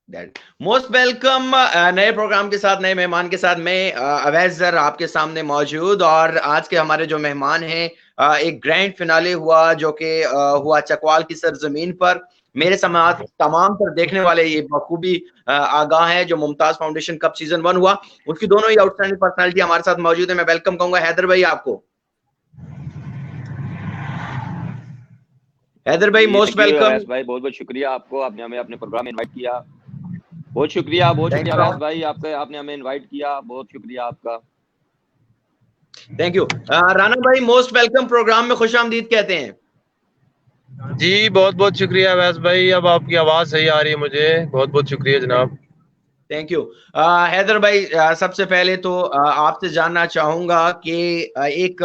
That most welcome. नए programme के साथ, नए मेहमान के साथ मैं अवैज़ आपके सामने मौजूद। और आज के हमारे जो मेहमान हैं, एक ग्रैंड फिनाले हुआ जो कि हुआ चकवाल की सरजमीन पर। मेरे समाज तमाम पर देखने वाले ये बखूबी आगाह है जो मुमताज फाउंडेशन कप सीजन 1 हुआ, उसकी दोनों ही आउटस्टैंडिंग पर्सनालिटी हमारे साथ मौजूद है। मैं वेलकम कहूंगा हैदर भाई आपको। हैदर भाई ji most thank you welcome. Awais भाई, बहुत बहुत शुक्रिया आपको, आपने हमें अपने प्रोग्राम में इनवाइट किया। बहुत शुक्रिया अवैस भाई, आपने हमें इनवाइट किया, बहुत शुक्रिया आपका। Thank you. राना भाई मोस्ट वेलकम, प्रोग्राम में खुशामदीद कहते हैं। जी बहुत बहुत शुक्रिया अवैस भाई, अब आपकी आवाज सही आ रही है मुझे, बहुत बहुत शुक्रिया जनाब। Thank you. हैदर भाई, सबसे पहले तो आपसे जानना चाहूंगा कि एक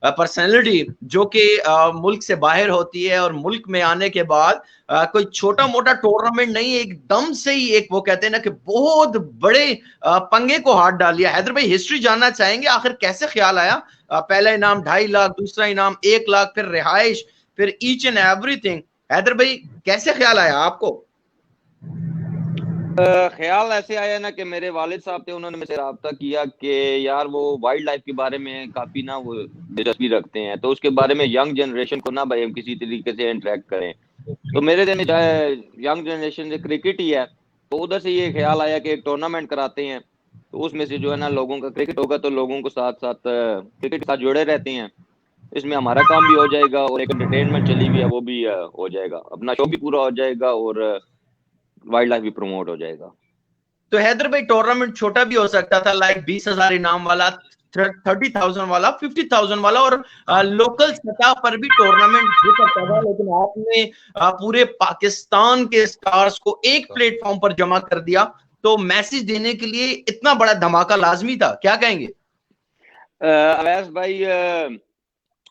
पर्सनैलिटी जो कि मुल्क से बाहर होती है और मुल्क में आने के बाद कोई छोटा मोटा टूर्नामेंट नहीं, एकदम से ही एक वो कहते हैं ना कि बहुत बड़े पंगे को हाथ डाल लिया। हैदर भाई हिस्ट्री जानना चाहेंगे, आखिर कैसे ख्याल आया? पहला इनाम 2.5 लाख, दूसरा इनाम 1 लाख, फिर रिहाइश, फिर ईच एंड एवरीथिंग। हैदर भाई कैसे ख्याल आया आपको? ख्याल ऐसे आया ना कि मेरे वालिद साहब थे, उन्होंने मुझसे रब्ता किया कि यार वो वाइल्ड लाइफ के बारे में काफी ना वो दिलचस्पी रखते हैं, तो उसके बारे में यंग जनरेशन को ना भाई हम किसी तरीके से इंटरेक्ट करें। तो मेरे दिन में चाहे यंग जनरेशन से क्रिकेट ही है, तो उधर से ये ख्याल आया कि एक टूर्नामेंट कराते हैं, तो उसमें से जो है ना लोगों का क्रिकेट होगा, तो लोगों को साथ साथ क्रिकेट के साथ जुड़े रहते हैं। इसमें हमारा काम भी हो जाएगा और एक एंटरटेनमेंट चली हुई है वो भी हो जाएगा, अपना शो भी पूरा हो जाएगा और वाइल्ड लाइफ भी प्रमोट हो जाएगा। तो हैदर भाई टूर्नामेंट छोटा भी हो सकता था, लाइक 20,000 इनाम वाला, 30,000 वाला, 50,000 वाला, और लोकल सतह पर भी टूर्नामेंट हो सकता था। लेकिन आपने पूरे पाकिस्तान के स्टार्स को एक प्लेटफॉर्म पर जमा कर दिया, तो मैसेज देने के लिए इतना बड़ा धमाका लाजमी था, क्या कहेंगे? अवैस भाई,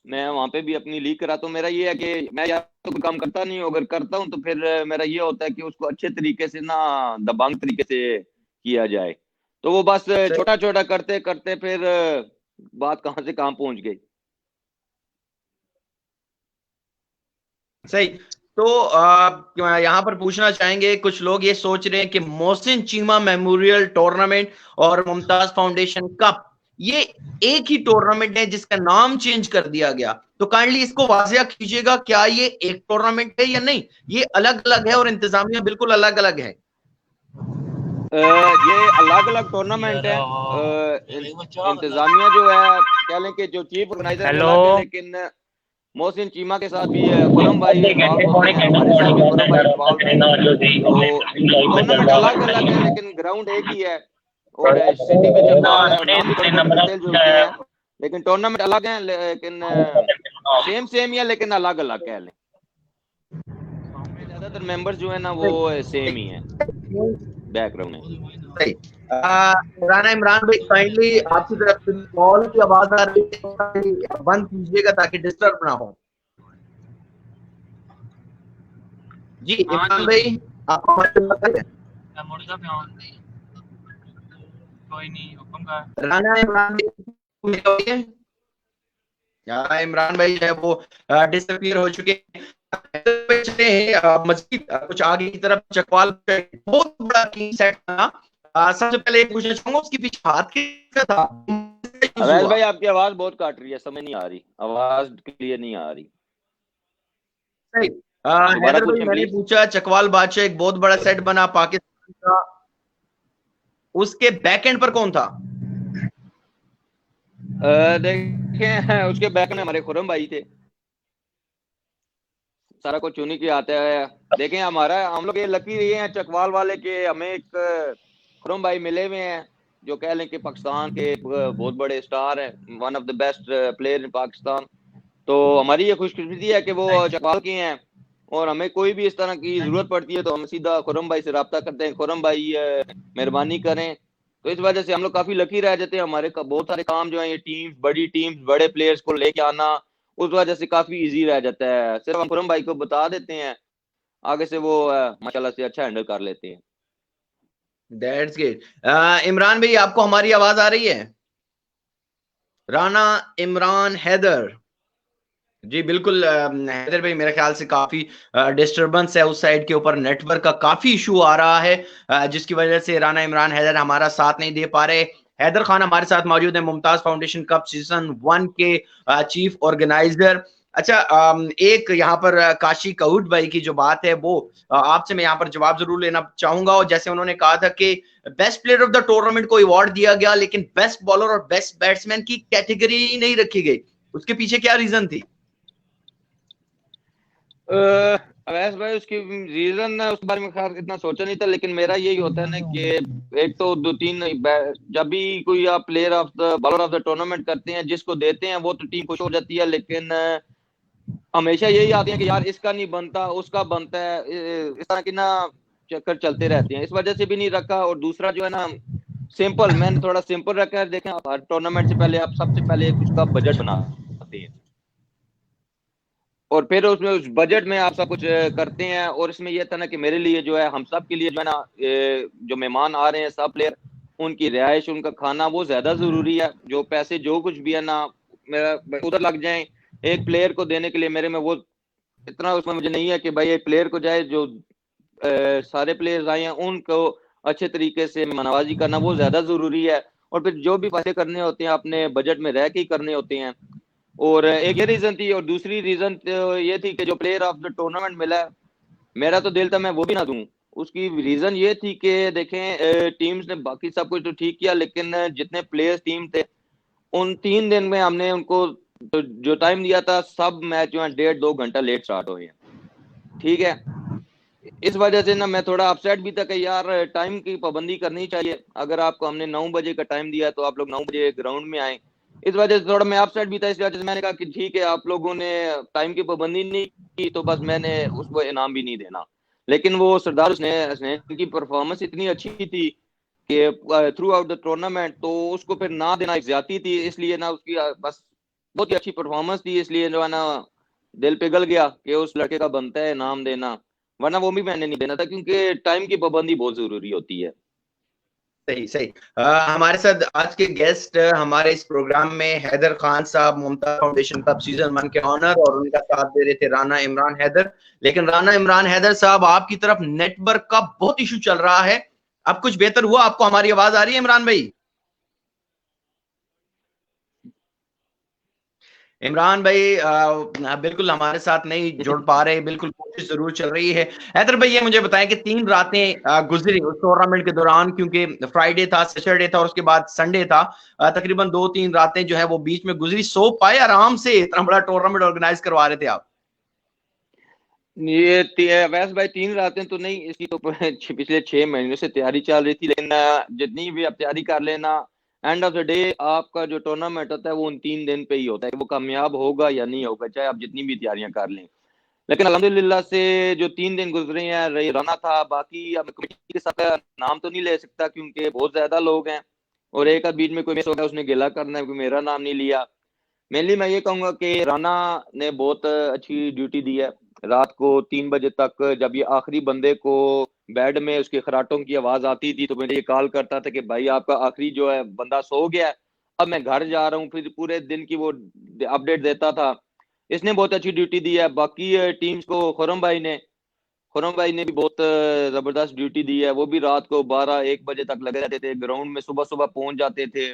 मैं वहां पे भी अपनी लीग कराता हूँ। मेरा ये है कि मैं या तो कोई काम करता नहीं हूँ, अगर करता हूँ तो फिर मेरा ये होता है कि उसको अच्छे तरीके से ना दबंग तरीके से किया जाए। तो वो बस छोटा छोटा करते करते फिर बात कहाँ से कहाँ पहुंच गई। सही। तो यहाँ पर पूछना चाहेंगे, कुछ लोग ये सोच रहे हैं कि मोहसिन चीमा मेमोरियल टूर्नामेंट और मुमताज फाउंडेशन कप ये एक ही टूर्नामेंट है जिसका नाम चेंज कर दिया गया। तो काइंडली इसको वाजिया कीजिएगा, क्या ये एक टूर्नामेंट है या नहीं, ये अलग अलग है और इंतजामिया बिल्कुल अलग अलग है? ये अलग अलग टूर्नामेंट है। इंतजामिया जो है, कह लें कि जो चीफ ऑर्गेनाइजर वो अलग है, लेकिन मोहसिन चीमा के साथ भी खुरम भाई इन्वॉल्व होते हैं, हमारे साथ भी खुरम भाई इन्वॉल्व हैं। तो टूर्नामेंट अलग अलग है लेकिन ग्राउंड एक ही है, और सिटी भी चकवाल है और नाम भी बड़े बड़े मिलते जुलते हैं, लेकिन टूर्नामेंट अलग है, लेकिन सेम सेम ही है लेकिन अलग अलग कह लें। ज्यादातर मेंबर्स जो है ना वो सेम ही है, बैकग्राउंड है। राना इमरान भाई, काइंडली आपकी तरफ से कॉल की आवाज आ रही है, बंद कीजिएगा ताकि डिस्टर्ब ना हो। जी इमरान भाई, आपको हमारी बात आ रही है? कोई नहीं, हुक्म का राना इमरान भाई, या इमरान भाई जो है वो डिसअपीयर हो चुके हैं। मजीद कुछ आगे की तरफ चकवाल बहुत बड़ा टीम सेट था। सबसे पहले पूछना चाहूंगा उसके पीछे हाथ किसका था? अवैस भाई आपकी आवाज बहुत काट रही है, समझ नहीं आ रही, आवाज क्लियर नहीं आ रही। सही। हैदर भाई, मैंने पूछा चकवाल बादशाह एक बहुत बड़ा सेट बना पाकिस्तान का, उसके बैक एंड पर कौन था? देखें उसके बैक में हमारे खुरम भाई थे, सारा कुछ उन्हीं के आता है। देखें हम लोग ये लकी रहे हैं चकवाल वाले के, हमें एक खुरम भाई मिले हुए हैं जो कह लें कि पाकिस्तान के बहुत बड़े स्टार है, one of the best player in Pakistan. तो हमारी ये खुशकिस्मती है कि वो चकवाल के हैं, और हमें कोई भी इस तरह की जरूरत पड़ती है तो हम सीधा खुरम भाई से रब्ता करते हैं, खुरम भाई मेहरबानी करें। तो इस वजह से हम लोग काफी लकी रह जाते हैं। हमारे बहुत सारे काम जो है ये टीम्स, बड़ी टीम्स, बड़े प्लेयर्स को लेके आना, उस वजह से काफी इजी रह जाता है। सिर्फ हम खुरम भाई को बता देते हैं, आगे से वो माशाल्लाह से अच्छा हैंडल कर लेते हैं। That's great. इमरान भाई, आपको हमारी आवाज आ रही है? राना इमरान हैदर, जी बिल्कुल हैदर भाई, मेरे ख्याल से काफी डिस्टरबेंस है उस साइड के ऊपर, नेटवर्क का काफी इशू आ रहा है, जिसकी वजह से राना इमरान हैदर हमारा साथ नहीं दे पा रहे। हैदर खान हमारे साथ मौजूद है, मुमताज फाउंडेशन कप सीजन 1 के चीफ ऑर्गेनाइजर। अच्छा, एक यहाँ पर काशी कऊट भाई की जो बात है वो आपसे मैं यहाँ पर जवाब जरूर लेना चाहूंगा। और जैसे उन्होंने कहा था कि best player of the tournament को अवार्ड दिया गया, लेकिन बेस्ट बॉलर और बेस्ट बैट्समैन की कैटेगरी ही नहीं रखी गई, उसके पीछे क्या रीजन थी? अवैस भाई, उसकी रीजन उस बारे में खैर इतना सोचा नहीं था, लेकिन मेरा यही होता है ना कि एक तो दो तीन जब भी कोई आप player of the bowler of the tournament करते हैं, जिसको देते हैं वो तो टीम खुश हो जाती है, लेकिन हमेशा यही आती है कि यार इसका नहीं बनता, उसका बनता है, इस तरह की ना चक्कर चलते रहते हैं। इस वजह से भी नहीं रखा। और दूसरा जो है ना, सिंपल, मैंने थोड़ा सिंपल रखा है। देखें, आप हर टूर्नामेंट से पहले आप सबसे पहले उसका बजट बनाते हैं और फिर उसमें उस बजट में आप सब कुछ करते हैं। और इसमें यह था ना कि मेरे लिए जो है, हम सब के लिए जो है ना, जो मेहमान आ रहे हैं सब प्लेयर, उनकी रिहाइश, उनका खाना वो ज्यादा जरूरी है। जो पैसे जो कुछ भी है ना मेरा उधर लग जाए एक प्लेयर को देने के लिए, मेरे में वो इतना उसमें मुझे नहीं है कि भाई एक प्लेयर को जाए, जो सारे प्लेयर्स आए हैं उनको अच्छे तरीके से मेहमानवाजी करना वो ज्यादा जरूरी है। और फिर जो भी पैसे करने होते हैं अपने बजट में रह के ही करने होते हैं। और एक ये रीजन थी। और दूसरी रीजन तो ये थी कि जो प्लेयर ऑफ द टूर्नामेंट मिला है, मेरा तो दिल था मैं वो भी ना दूं। उसकी रीजन ये थी कि देखें, टीम्स ने बाकी सब कुछ तो ठीक किया, लेकिन जितने प्लेयर्स टीम थे उन 3 दिन में हमने उनको तो जो टाइम दिया था, सब मैच जो है 1.5-2 घंटा लेट स्टार्ट हुए हैं। ठीक है, इस वजह से ना मैं थोड़ा अपसेट भी था कि यार टाइम की पाबंदी करनी चाहिए। अगर आपको हमने 9 बजे का टाइम दिया तो आप लोग 9 बजे ग्राउंड में आए। इस वजह से थोड़ा मैं अपसेट भी था। इस वजह से मैंने कहा कि ठीक है, आप लोगों ने टाइम की पाबंदी नहीं की तो बस मैंने उसको इनाम भी नहीं देना। लेकिन वो सरदार उसने की परफॉर्मेंस इतनी अच्छी थी कि थ्रू आउट द टूर्नामेंट, तो उसको फिर ना देना एक ज्यादती थी। इसलिए ना उसकी बस बहुत ही अच्छी परफॉर्मेंस थी, इसलिए जो है ना दिल पिघल गया कि उस लड़के का बनता है नाम देना। वरना वो भी मैंने नहीं देना था, क्योंकि टाइम की पाबंदी बहुत जरूरी होती है। सही सही। हमारे साथ आज के गेस्ट हमारे इस प्रोग्राम में हैदर खान साहब, मुमताज फाउंडेशन कप सीजन 1 के ऑनर, और उनका साथ दे रहे थे राना इमरान हैदर। लेकिन राना इमरान हैदर साहब, आपकी तरफ नेटवर्क का बहुत इशू चल रहा है, अब कुछ बेहतर हुआ? आपको हमारी आवाज आ रही है इमरान भाई? इमरान भाई बिल्कुल हमारे साथ नहीं जुड़ पा रहे, बिल्कुल कोशिश जरूर चल रही है। हैदर भाई, ये मुझे बताएं कि 3 रातें गुजरी उस टूर्नामेंट के दौरान, क्योंकि फ्राइडे था, सैटरडे था और उसके बाद संडे था, तकरीबन 2-3 रातें जो है वो बीच में गुजरी। सो पाए आराम से? इतना बड़ा टूर्नामेंट ऑर्गेनाइज करवा रहे थे आप। ये वैसे भाई 3 रातें तो नहीं, इसकी तो पिछले 6 महीनों से तैयारी चल रही थी। लेकिन जितनी भी आप तैयारी कर लेना, एंड ऑफ द डे आपका जो टूर्नामेंट होता है वो उन 3 दिन पे ही होता है कि वो कामयाब होगा या नहीं होगा, चाहे आप जितनी भी तैयारियां कर लें। लेकिन अल्हम्दुलिल्लाह से जो 3 दिन गुजरे हैं, राना था, बाकी अब कमेटी के साथ नाम तो नहीं ले सकता क्योंकि बहुत ज्यादा लोग हैं। और एक आध बीच में कोई मिस हो गया, उसने गिला करना है कि मेरा नाम नहीं लिया। मेनली मैं ये कहूंगा कि राना ने बहुत अच्छी ड्यूटी दी है। रात को 3 बजे तक जब ये आखिरी बंदे को बेड में उसके खराटों की आवाज आती थी तो मुझे ये कॉल करता था कि भाई आपका आखिरी जो है बंदा सो गया है, अब मैं घर जा रहा हूँ। फिर पूरे दिन की वो अपडेट देता था। इसने बहुत अच्छी ड्यूटी दी है। बाकी टीम्स को खुरम भाई ने भी बहुत जबरदस्त ड्यूटी दी है। वो भी रात को 12-1 बजे तक लगे रहते थे ग्राउंड में, सुबह सुबह पहुंच जाते थे।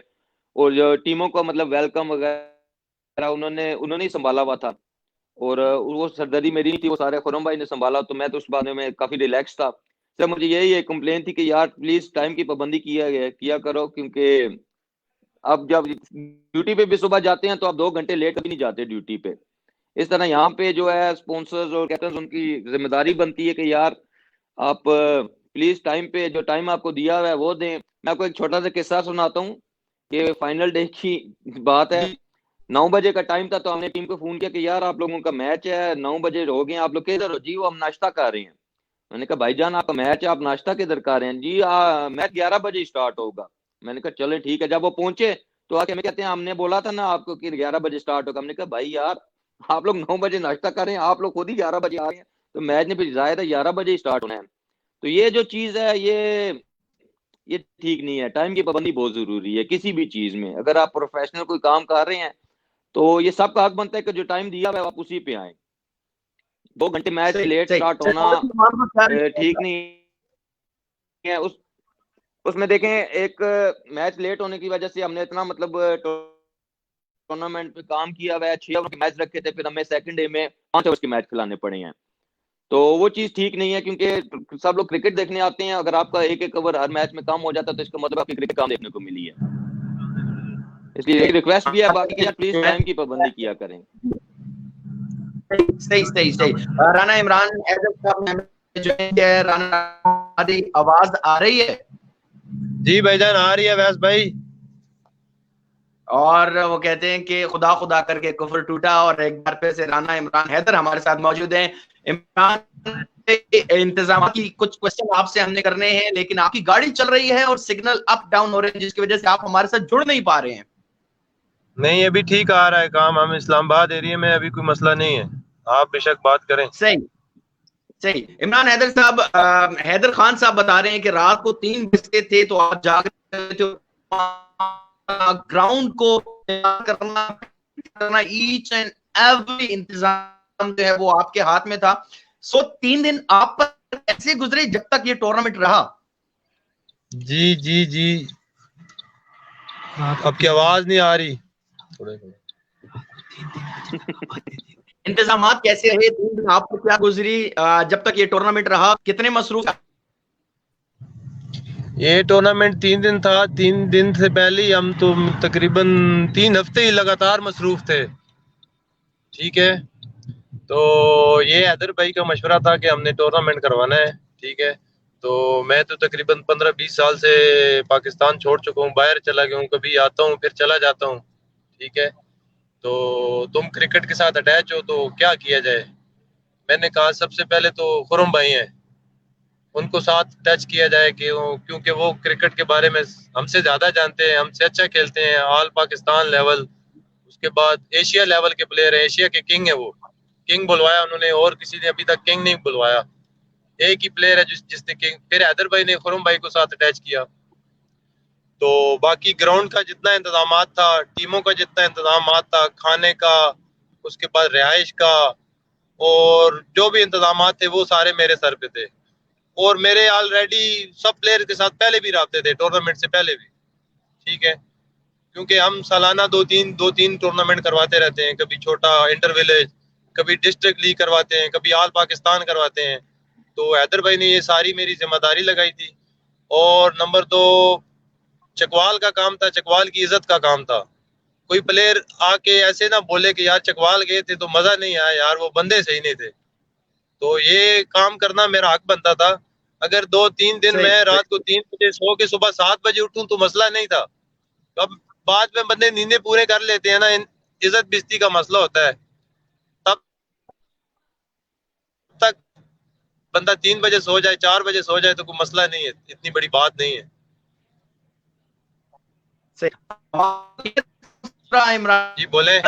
और जो टीमों का मतलब वेलकम वगैरह उन्होंने उन्होंने ही संभाला हुआ था। और वो सरदर्दी मेरी नहीं थी, वो सारे खुरम भाई ने संभाला। तो मैं तो उस बारे में काफी रिलैक्स था। सर मुझे यही एक कंप्लेन थी कि यार प्लीज टाइम की पाबंदी किया करो, क्योंकि अब जब ड्यूटी पे भी सुबह जाते हैं तो आप 2 घंटे लेट कभी नहीं जाते ड्यूटी पे। इस तरह यहाँ पे जो है स्पॉन्सर्स और कैप्टन उनकी जिम्मेदारी बनती है कि यार आप प्लीज टाइम पे जो टाइम आपको दिया हुआ है वो दें। मैं आपको एक छोटा सा किस्सा सुनाता हूँ कि फाइनल डे की बात है। 9 बजे का टाइम था तो हमने टीम को फोन किया कि यार आप लोगों का मैच है, 9 बजे हो गए, आप लोग किधर हो? जी वो हम नाश्ता कर रहे हैं। मैंने कहा भाईजान आपका मैच है, आप नाश्ता किधर कर रहे हैं? जी मैच 11 बजे स्टार्ट होगा। मैंने कहा चले ठीक है। जब वो पहुंचे तो आके हमें कहते हैं हमने बोला था ना आपको कि 11 बजे स्टार्ट होगा। हमने कहा भाई यार आप लोग 9 बजे नाश्ता कर रहे हैं, आप लोग खुद ही 11 बजे आ रहे हैं, तो मैच ने फिर जाहिर है 11 बजे स्टार्ट होना है। तो ये जो चीज है ये ठीक नहीं है। टाइम की पाबंदी बहुत जरूरी है किसी भी चीज में। अगर आप प्रोफेशनल कोई काम कर रहे हैं तो ये सबका हक बनता है कि जो टाइम दिया हुआ है आप उसी पे आए। 2 घंटे मैच लेट स्टार्ट होना ठीक नहीं है। उसमें देखें, एक मैच लेट होने की वजह से हमने इतना मतलब टूर्नामेंट पे काम किया हुआ है, 6 ओवर के मैच रखे थे, फिर हमें सेकंड डे में 5 ओवर के मैच खिलाने पड़े हैं। तो वो चीज ठीक नहीं है, क्योंकि सब लोग क्रिकेट देखने आते हैं। अगर आपका एक एक ओवर हर मैच में कम हो जाता है तो इसका मतलब आपकी क्रिकेट कम देखने को मिली है। इसलिए एक रिक्वेस्ट भी है बाकी कि प्लीज टाइम की पाबंदी किया करें। सही सही सही। राना इमरान हैदर साहब जो है, राना आवाज आ रही है? जी भाईजान आ रही है वैस भाई। और वो कहते हैं कि खुदा खुदा करके कुफर टूटा, और एक बार फिर से राना इमरान हैदर हमारे साथ मौजूद हैं। इमरान, इंतजाम की कुछ क्वेश्चन आपसे हमने करने हैं, लेकिन आपकी गाड़ी चल रही है और सिग्नल अप डाउन हो रहे हैं, जिसकी वजह से आप हमारे साथ जुड़ नहीं पा रहे हैं। नहीं अभी ठीक आ रहा है काम, हम इस्लामाबाद एरिया में, अभी कोई मसला नहीं है, आप बेशक बात करें। सही सही। इमरान हैदर साहब, हैदर खान साहब बता रहे हैं कि रात को 3 बजे थे तो आप जाग रहे थे, ग्राउंड को करना करना ईच एंड एवरी इंतजाम जो है वो आपके हाथ में था। सो 3 दिन आप पर कैसे गुजरे जब तक ये टूर्नामेंट रहा? जी जी जी, आपकी आवाज नहीं आ रही। इंतजामात कैसे रहे 3 दिन आपको, क्या गुजरी जब तक ये टूर्नामेंट रहा, कितने मसरूफ? ये टूर्नामेंट 3 दिन था, 3 दिन से पहले ही हम तो तकरीबन 3 हफ्ते ही लगातार मसरूफ थे। ठीक है, तो ये हैदर भाई का मशवरा था कि हमने टूर्नामेंट करवाना है। ठीक है, तो मैं तो तकरीबन 15-20 साल से पाकिस्तान छोड़ चुका हूँ, बाहर चला गया हूँ, कभी आता हूँ फिर चला जाता हूँ। ठीक है, तो तुम क्रिकेट के साथ अटैच हो तो क्या किया जाए। मैंने कहा सबसे पहले तो खुरम भाई हैं, उनको साथ टच किया जाए कि क्योंकि वो क्रिकेट के बारे में हमसे ज़्यादा जानते हैं, हमसे अच्छा खेलते हैं, ऑल पाकिस्तान लेवल, उसके बाद एशिया लेवल के प्लेयर हैं, एशिया के किंग है वो, किंग बुलवाया उन्होंने, और किसी ने अभी तक किंग नहीं बुलवाया, एक ही प्लेयर है जिसने किंग। फिर हैदर भाई ने खुरम भाई को साथ अटैच किया। तो बाकी ग्राउंड का जितना इंतजाम था, टीमों का जितना इंतजाम था, खाने का, उसके बाद रिहाइश का, और जो भी इंतजाम थे वो सारे मेरे सर पे थे। और मेरे ऑलरेडी सब प्लेयर के साथ पहले भी रखते थे, टूर्नामेंट से पहले भी। ठीक है, क्योंकि हम सालाना दो तीन टूर्नामेंट करवाते रहते हैं, कभी छोटा इंटर विलेज, कभी डिस्ट्रिक्ट लीग करवाते हैं, कभी ऑल पाकिस्तान करवाते हैं। तो हैदर भाई ने ये सारी मेरी जिम्मेदारी लगाई थी। और नंबर 2 चकवाल का काम था, चकवाल की इज्जत का काम था। कोई प्लेयर आके ऐसे ना बोले कि यार चकवाल गए थे तो मजा नहीं आया, यार वो बंदे सही नहीं थे। तो ये काम करना मेरा हक बनता था। अगर 2-3 दिन सही मैं रात को 3 बजे सो के सुबह 7 बजे उठूं तो मसला नहीं था। अब बाद में बंदे नींदें पूरे कर लेते हैं ना, इज्जत बेइज्जती का मसला होता है। तब तक बंदा 3 बजे सो जाए, 4 बजे सो जाए तो कोई मसला नहीं है, इतनी बड़ी बात नहीं है। सही। इमरान जी बोले।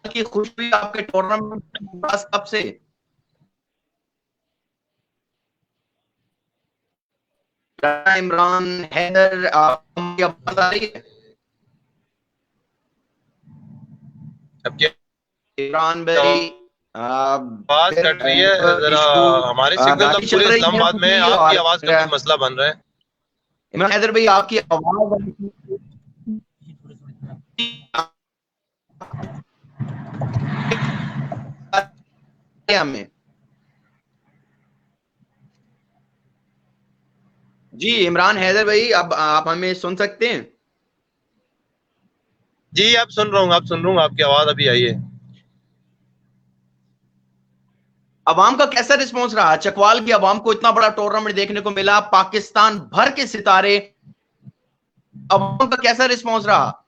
की खुशी आपके टूर्नामेंट कब से? इमरान हैदर, आपकी आवाज आ रही है? अब क्या इमरान भाई, बात कट रही है जरा, हमारे सिग्नल अब गाड़ी चल पूरे रही है इस्लामाबाद में है, आपकी, आपकी और आवाज का कोई मसला बन रहा है। इमरान हैदर भाई आपकी आवाज हमें। जी इमरान हैदर भाई, अब आप हमें सुन सकते हैं? जी अब सुन रहा हूँ, अब सुन रहा हूँ, आपकी आवाज अभी आई है। अवाम का कैसा रिस्पॉन्स रहा? चकवाल की अवाम को इतना बड़ा टूर्नामेंट देखने को मिला, पाकिस्तान भर के सितारे, अवाम का कैसा रिस्पॉन्स रहा?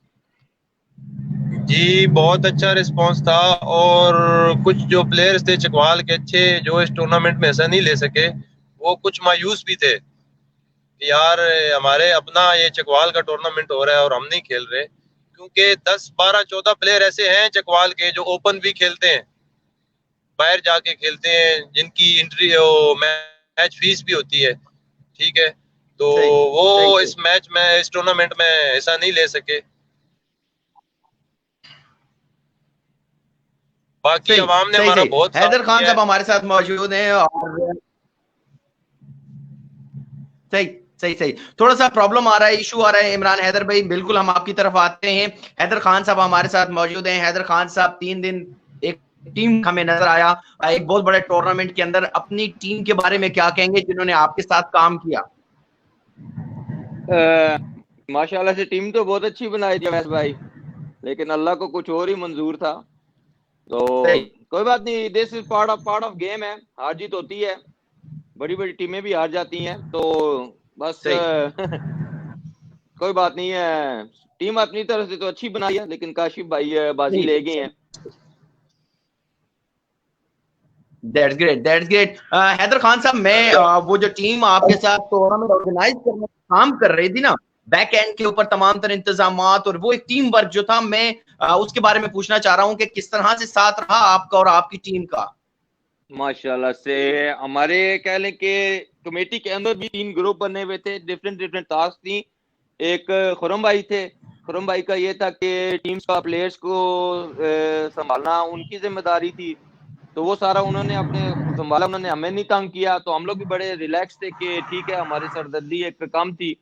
जी बहुत अच्छा रिस्पांस था, और कुछ जो प्लेयर्स थे चकवाल के अच्छे, जो इस टूर्नामेंट में ऐसा नहीं ले सके, वो कुछ मायूस भी थे कि यार हमारे अपना ये चकवाल का टूर्नामेंट हो रहा है और हम नहीं खेल रहे। क्योंकि 10-12-14 प्लेयर ऐसे हैं चकवाल के जो ओपन भी खेलते हैं, बाहर जाके खेलते हैं, जिनकी एंट्री मैच फीस भी होती है। ठीक है, तो सही वो सही इस मैच में, इस टूर्नामेंट में ऐसा नहीं ले सके। बाकी सही अवाम ने सही हमारा सही। बहुत साथ हैदर खान दिया है। साहब हमारे साथ मौजूद हैं और सही सही सही। थोड़ा सा प्रॉब्लम आ रहा है, इशू आ रहा है इमरान। हैदर भाई बिल्कुल हम आपकी तरफ आते हैं। हैदर खान साहब हमारे साथ मौजूद हैं। हैदर खान साहब 3 दिन एक टीम हमें नजर आया एक बहुत बड़े टूर्नामेंट के अंदर, अपनी टीम के बारे में क्या कहेंगे जिन्होंने आपके साथ काम किया? माशाल्लाह से टीम तो बहुत अच्छी बनाई थी अवैस भाई, लेकिन अल्लाह को कुछ और ही मंजूर था। तो सही कोई बात नहीं, this is part of game है, हार जीत होती है, बड़ी बड़ी टीमें भी हार जाती हैं, तो बस सही। कोई बात नहीं है। टीम अपनी तरफ से तो अच्छी बनाई है, लेकिन काशिफ भाई बाजी ले गए हैं। That's great, that's great. Haider Khan sahab, मैं वो जो टीम आपके साथ टूर्नामेंट ऑर्गेनाइज करने का काम कर रही थी ना, बैक एंड के ऊपर तमाम तरह इंतजामात और वो एक टीम वर्क जो था, मैं उसके बारे में पूछना चाह रहा हूँ कि किस तरह से साथ रहा आपका और आपकी टीम का? माशाल्लाह से हमारे कह लें कि कमेटी के अंदर भी 3 ग्रुप बने हुए थे, डिफरेंट डिफरेंट टास्क थी। एक खुरम भाई थे, खुरम भाई का ये था कि टीम्स का प्लेयर्स को संभालना उनकी जिम्मेदारी थी, तो वो सारा उन्होंने अपने संभाला, उन्होंने हमें नहीं तंग किया, तो हम लोग भी बड़े रिलैक्स थे कि ठीक है, हमारी सरदर्दी एक कम थी।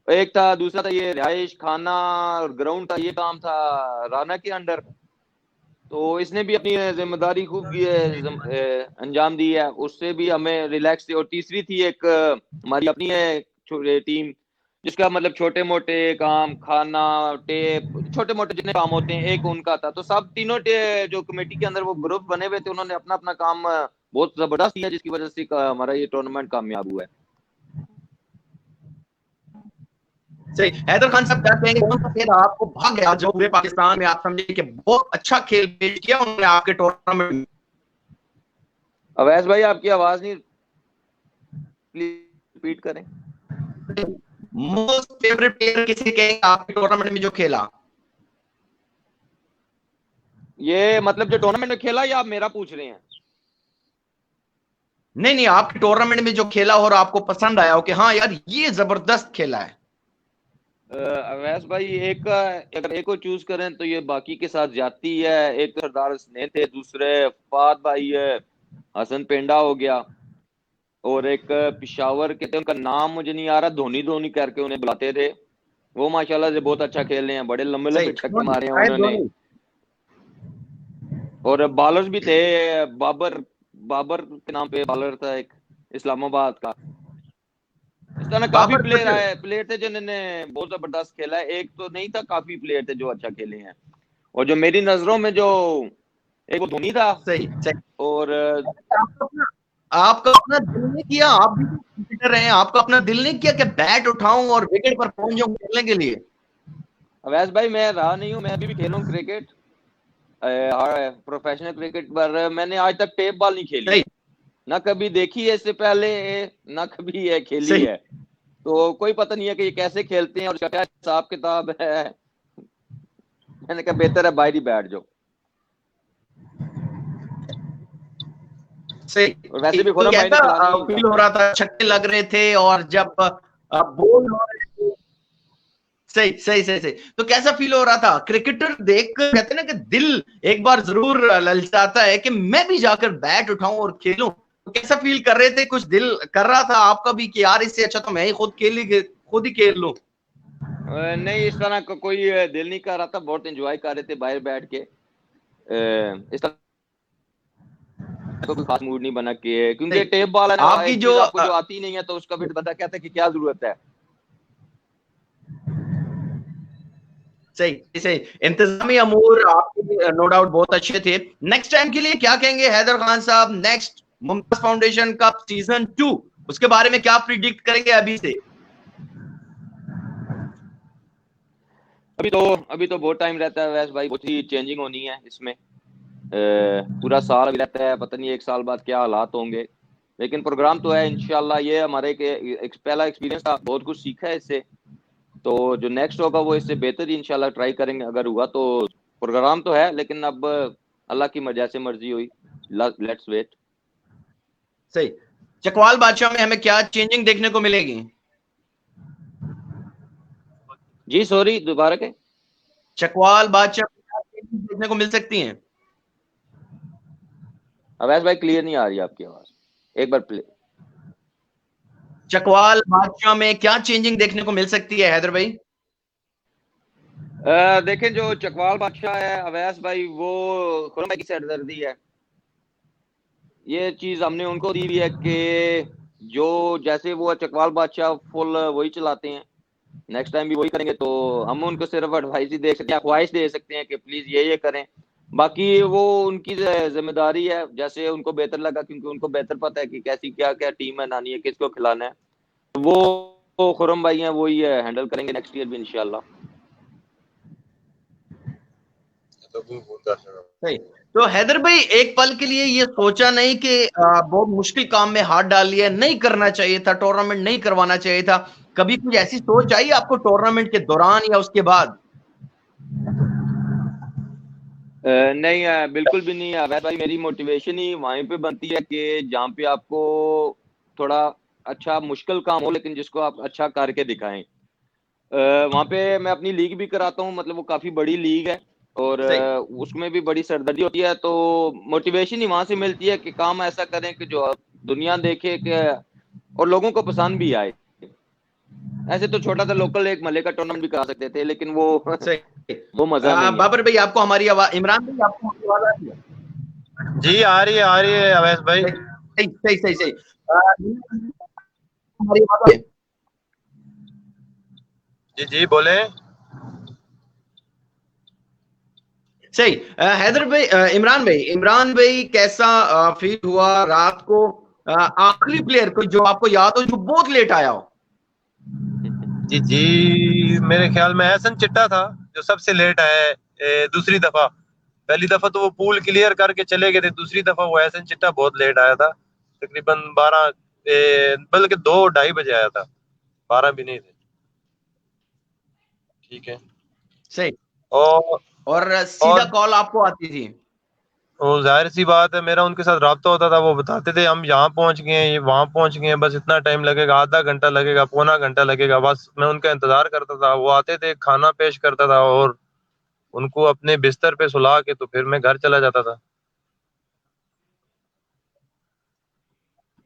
एक था, दूसरा था ये रिहाइश खाना और ग्राउंड का ये काम था राना के अंडर, तो इसने भी अपनी जिम्मेदारी खूब अंजाम दी है, उससे भी हमें रिलैक्स थी। और तीसरी थी एक हमारी अपनी है टीम, जिसका मतलब छोटे मोटे काम, खाना, टेप, छोटे मोटे जितने काम होते हैं, एक उनका था। तो सब तीनों जो कमेटी के अंदर वो ग्रुप बने हुए थे, उन्होंने अपना अपना काम बहुत जबरदस्त किया, जिसकी वजह से हमारा ये टूर्नामेंट कामयाब हुआ है। सही। हैदर खान साहब, क्या कहेंगे, कौन सा खेल आपको भाग गया जो पूरे पाकिस्तान में आप समझे कि बहुत अच्छा खेल पेश किया उन्होंने आपके टूर्नामेंट में? अवैस भाई आपकी आवाज नहीं, प्लीज रिपीट करें। मोस्ट फेवरेट प्लेयर किसे कहेंगे आपके टूर्नामेंट में जो खेला? ये मतलब जो टूर्नामेंट में खेला या आप मेरा पूछ रहे हैं? नहीं नहीं, आपके टूर्नामेंट में जो खेला हो और आपको पसंद आया हो कि हाँ यार ये जबरदस्त खेला है। अवैस भाई अगर एक को चूज करें तो ये बाकी के साथ जाती है। एक तो सरदार स्नेह थे, दूसरे फवाद भाई है, हसन पेंडा हो गया, और एक पिशावर के थे, उनका नाम मुझे नहीं आ रहा, धोनी धोनी करके उन्हें बुलाते थे। वो माशाल्लाह से बहुत अच्छा खेल रहे हैं, बड़े लंबे लंबे छक्के मारे हैं उन्होंने। और बॉलर्स भी थे, बाबर बाबर के नाम पे बॉलर था एक, इस्लामाबाद का। इस तरह काफी प्लेयर थे जिन्होंने बहुत जबरदस्त खेला है। एक तो नहीं था, काफी प्लेयर थे जो अच्छा खेले हैं। और जो मेरी नजरों में जो एक वो धोनी था, सही सही। और आपका अपना दिल नहीं किया, आप भी क्रिकेटर हैं, आपका अपना दिल नहीं किया कि बैट उठाऊं और विकेट पर पहुंच जाऊं खेलने के लिए? अवैस भाई मैं रहा नहीं हूँ, मैं अभी भी खेल रहा हूँ क्रिकेट, प्रोफेशनल क्रिकेट, पर मैंने आज तक टेप बॉल नहीं खेली, सही ना कभी देखी है इससे पहले, ना कभी है खेली सही है, तो कोई पता नहीं है कि ये कैसे खेलते हैं और इसका क्या हिसाब किताब है। मैंने कहा बेहतर है बाहर ही बैठ जाओ। सही। और वैसे भी तो खुरम भाई ने कैसा खिलानी फील हो रहा था, छक्के लग रहे थे और जब बोल हो रहे थे? सही सही सही सही। तो कैसा फील हो रहा था? क्रिकेटर देख कर कहते ना कि दिल एक बार जरूर ललचाता है कि मैं भी जाकर बैट उठाऊं और खेलूं। तो कैसा फील कर रहे थे? कुछ दिल कर रहा था आपका भी कि यार इससे अच्छा तो मैं ही खुद ही खेल लूं? नहीं, इस तरह का कोई दिल नहीं कर रहा था, बहुत एंजॉय कर रहे थे बाहर बैठ के। इस तरह का कोई खास मूड नहीं बना के, क्योंकि टेप बॉल है ना, आपकी एक जो चीज आपको जो आती नहीं है तो उसका फिर बंदा कहता है कि क्या जरूरत है। सही सही। इंतजामी अमूर आपके नो डाउट बहुत अच्छे थे। नेक्स्ट टाइम के लिए क्या कहेंगे हैदर खान साहब? नेक्स्ट मुमताज फाउंडेशन का सीजन 2, उसके बारे में क्या प्रिडिक्ट करेंगे अभी से? अभी तो बहुत टाइम रहता है वैसे भाई, बहुत ही चेंजिंग होनी है इसमें। पूरा साल अभी रहता है, पता नहीं एक साल बाद क्या हालात होंगे, लेकिन प्रोग्राम तो है इंशाल्लाह। ये हमारे एक पहला एक्सपीरियंस था, बहुत कुछ सीखा है इससे, तो जो नेक्स्ट होगा वो इससे बेहतर ही इंशाल्लाह ट्राई करेंगे अगर हुआ तो। प्रोग्राम तो है, लेकिन अब अल्लाह की जैसे मर्जी हुई, लेट्स वेट। सही। चकवाल बादशाह में हमें क्या चेंजिंग देखने को मिलेगी? जी सॉरी, दोबारा के? चकवाल बादशाह में क्या चेंजिंग देखने को मिल सकती हैं? अवैस भाई क्लियर नहीं आ रही आपकी आवाज, एक बार प्ले। चकवाल बादशाह में क्या चेंजिंग देखने को मिल सकती है हैदर भाई? देखें जो चकवाल बादशाह है अवैस भाई, वो खुरम भाई की सरदर्दी है। ये चीज हमने उनको दी हुई है कि जो जैसे वो चकवाल बादशाह फुल वही चलाते हैं, नेक्स्ट टाइम भी वही करेंगे। तो हम उनको सिर्फ एडवाइस ही दे सकते हैं, ख्वाहिश दे सकते हैं कि प्लीज ये करें। बाकी वो उनकी जिम्मेदारी है, जैसे उनको बेहतर लगा, क्योंकि उनको बेहतर पता है कि कैसी क्या क्या टीम बनानी है, किसको खिलाना है। तो वो खुरम भाई हैं, वही हैंडल करेंगे नेक्स्ट ईयर भी इंशाल्लाह। सही। तो हैदर भाई एक पल के लिए ये सोचा नहीं कि बहुत मुश्किल काम में हाथ डाल लिया, नहीं करना चाहिए था, टूर्नामेंट नहीं करवाना चाहिए था? कभी कुछ ऐसी सोच आई आपको टूर्नामेंट के दौरान या उसके बाद? नहीं बिल्कुल भी नहीं है भाई। मेरी मोटिवेशन ही वहीं पे बनती है कि जहाँ पे आपको थोड़ा अच्छा मुश्किल काम हो, लेकिन जिसको आप अच्छा करके दिखाएं। वहाँ पे मैं अपनी लीग भी कराता हूँ, मतलब वो काफी बड़ी लीग है और उसमें भी बड़ी सरदर्दी होती है। तो मोटिवेशन ही वहां से मिलती है कि काम ऐसा करें कि जो दुनिया देखे कि और लोगों को पसंद भी आए। ऐसे तो छोटा सा लोकल एक मले का टूर्नामेंट भी करा सकते थे, लेकिन वो वो मजा नहीं है। बाबर भाई आपको हमारी आवाज, इमरान भाई आपको हमारी आवाज आ रही है? जी आ रही है अवैस भाई। सही सही सही सही। हमारी आवाज आ रही है? जी बोले। सही। हैदर भाई, इमरान भाई कैसा फील हुआ रात को? आखिरी प्लेयर कोई जो आपको याद हो जो बहुत लेट आया हो? जी मेरे ख्याल में एहसन चिट्टा था जो सबसे लेट आया दूसरी दफा। पहली दफा तो वो पूल क्लियर करके चले गए थे, दूसरी दफा वो एहसन चिट्टा बहुत लेट आया था, तकरीबन 12 बल्कि 2-2:30 बजे आया था, 12 भी नहीं थे। ठीक है। सही। और सीधा कॉल आपको आती थी? वो जाहिर सी बात है, मेरा उनके साथ राब्ता होता था, वो बताते थे हम यहाँ पहुंच गए हैं, वहां पहुंच गए हैं, बस इतना टाइम लगेगा, आधा घंटा लगेगा, पौना घंटा लगेगा। बस मैं उनका इंतजार करता था, वो आते थे, खाना पेश करता था और उनको अपने बिस्तर पे सुला के तो फिर मैं घर चला जाता था।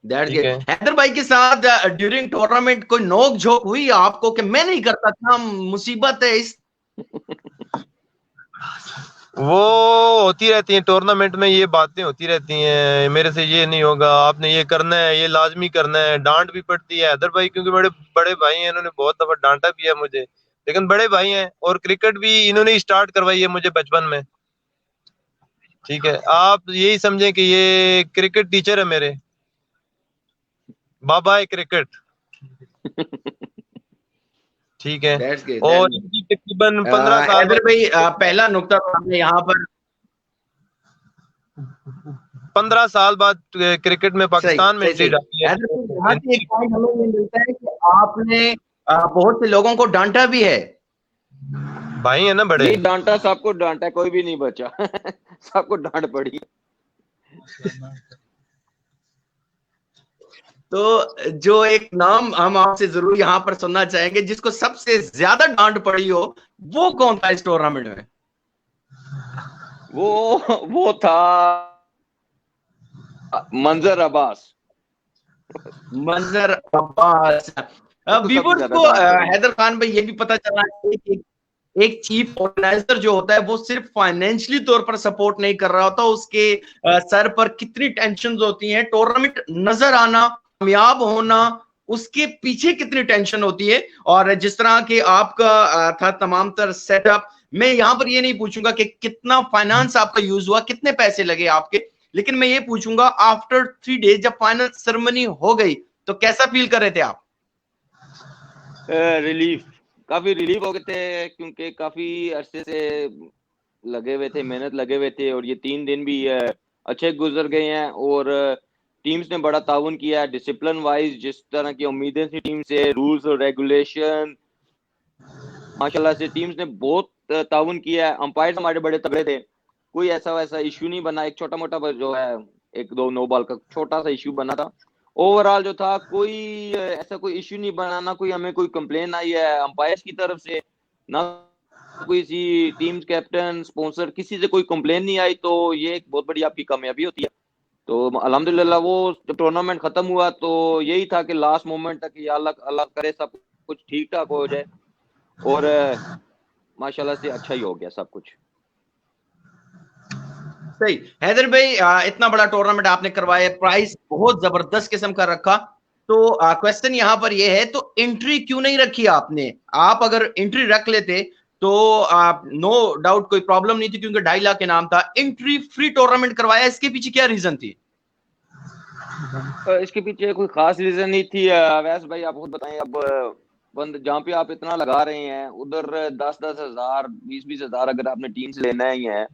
ठीक है। हैदर भाई के साथ ड्यूरिंग टूर्नामेंट कोई नोक झोंक हुई आपको कि मैं नहीं करता था, मुसीबत है इस? वो होती रहती हैं टूर्नामेंट में, ये बातें होती रहती हैं, मेरे से ये नहीं होगा, आपने ये करना है, ये लाजमी करना है। डांट भी पड़ती है हैदर भाई, क्योंकि बड़े बड़े भाई हैं, इन्होंने बहुत दफा डांटा भी है मुझे, लेकिन बड़े भाई हैं और क्रिकेट भी इन्होंने स्टार्ट करवाई है मुझे बचपन में। ठीक है, आप यही समझें कि ये क्रिकेट टीचर है मेरे, बाबा है क्रिकेट। ठीक है। और इनकी तकरीबन 15 साल हैदर भाई पहला नुक्ता हमने यहाँ पर 15 साल बाद क्रिकेट में पाकिस्तान में एंट्री डाली है। एक पॉइंट हमें ये मिलता है कि आपने बहुत से लोगों को डांटा भी है। भाई है ना बड़े। नहीं डांटा, सबको डांटा, कोई भी नहीं बचा सबको डांट पड़ी। तो जो एक नाम हम आपसे जरूर यहाँ पर सुनना चाहेंगे जिसको सबसे ज्यादा डांट पड़ी हो, वो कौन था इस टूर्नामेंट में? वो था मंजर अब्बास। व्यूअर्स को हैदर खान भाई ये भी पता चला है कि एक चीफ ऑर्गेनाइजर जो होता है वो सिर्फ फाइनेंशियली तौर पर सपोर्ट नहीं कर रहा होता, उसके सर पर कितनी टेंशन होती हैं, टूर्नामेंट नजर आना, कामयाब होना, उसके पीछे कितनी टेंशन होती है। और जिस तरह के आपका था तमाम तर सेटअप, मैं यहाँ पर ये नहीं पूछूंगा कि कितना फाइनेंस आपका यूज हुआ, कितने पैसे लगे आपके, लेकिन मैं ये पूछूंगा आफ्टर 3 डेज जब फाइनल सेरेमनी हो गई तो कैसा फील कर रहे थे आप? रिलीफ, काफी रिलीफ हो गए थे, क्योंकि काफी अरसे से लगे हुए थे, मेहनत लगे हुए थे, और ये 3 दिन भी अच्छे गुजर गए हैं। और टीम्स ने बड़ा ताउन किया है, डिसिप्लिन वाइज जिस तरह की उम्मीदें थी टीम से, रूल्स और रेगुलेशन, माशाल्लाह से टीम्स ने बहुत ताउन किया है। अंपायर हमारे बड़े तगड़े थे, कोई ऐसा वैसा इश्यू नहीं बना। एक छोटा मोटा जो है 1-2 नो बॉल का छोटा सा इश्यू बना था, ओवरऑल जो था कोई ऐसा कोई इश्यू नहीं बना, ना कोई हमें कोई कंप्लेन आई है अंपायर्स की तरफ से, ना कोई सी टीम कैप्टन स्पॉन्सर किसी से कोई कंप्लेन नहीं आई। तो ये एक बहुत बड़ी आपकी कामयाबी होती है। तो अल्हम्दुलिल्लाह वो जब टूर्नामेंट खत्म हुआ तो यही था कि लास्ट मोमेंट तक या अल्लाह अल्लाह करे सब कुछ ठीक ठाक हो जाए, और माशाल्लाह से अच्छा ही हो गया सब कुछ। सही। हैदर भाई, इतना बड़ा टूर्नामेंट आपने करवाया, प्राइस बहुत जबरदस्त किस्म का रखा, तो क्वेश्चन यहाँ पर यह है, तो एंट्री क्यों नहीं रखी आपने? आप अगर एंट्री रख लेते तो नो डाउट कोई प्रॉब्लम नहीं थी, क्योंकि 2.5 लाख के नाम था। एंट्री फ्री टूर्नामेंट करवाया, इसके पीछे क्या रीजन थी? इसके पीछे कोई खास रीजन नहीं थी अवैस भाई, आप खुद बताएं। अब बंद जहाँ पे आप इतना लगा रहे हैं उधर 10-10 हजार 20-20 हजार अगर आपने टीम से लेना ही है